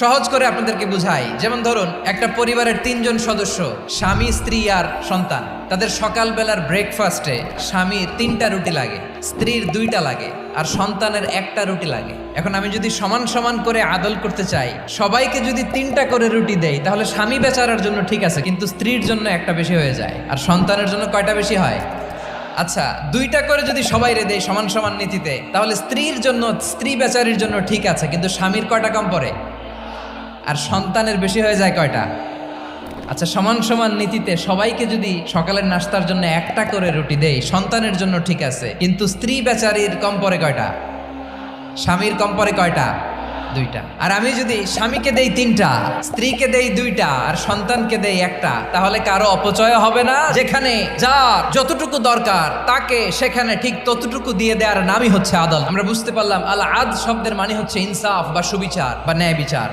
সহজ করে আপনাদেরকে বুঝাই, যেমন ধরুন একটা পরিবারের ৩ জন সদস্য, স্বামী, স্ত্রী আর সন্তান। তাদের সকালবেলার ব্রেকফাস্টে স্বামীর ৩টা রুটি লাগে, স্ত্রীর 2টা লাগে, আর সন্তানের 1টা রুটি লাগে। এখন আমি যদি সমান সমান করে আদল করতে চাই, সবাইকে যদি 3টা করে রুটি দেই, তাহলে স্বামী বেচারার জন্য ঠিক আছে, কিন্তু স্ত্রীর জন্য 1টা বেশি হয়ে যায়। আর সন্তানের জন্য কয়টা বেশি হয়? আচ্ছা, 2টা করে যদি সবাই দেয় সমান সমান নীতিতে, তাহলে স্ত্রীর জন্য, স্ত্রী বেচারির জন্য ঠিক আছে, কিন্তু স্বামীর কয়টা কম পড়ে? আর সন্তানের বেশি হয়ে যায় কয়টা? আচ্ছা, সমান সমান নীতিতে সবাইকে যদি সকালের নাস্তার জন্য 1টা করে রুটি দেই, সন্তানের জন্য ঠিক আছে, কিন্তু স্ত্রী বেচারির কম পড়ে কয়টা? স্বামীর কম পড়ে কয়টা? 2টা। আর আমি যদি স্বামীকে দেই 3টা, স্ত্রীকে দেই 2টা, আর সন্তানকে দেই 1টা, তাহলে কারো অপচয় হবে না? যেখানে যার যতটুকু দরকার তাকে সেখানে ঠিক ততটুকু দিয়ে দেওয়ার নামই হচ্ছে আদল। আমরা বুঝতে পারলাম আল আদ শব্দের মানে হচ্ছে ইনসাফ বা সুবিচার বা ন্যায় বিচার।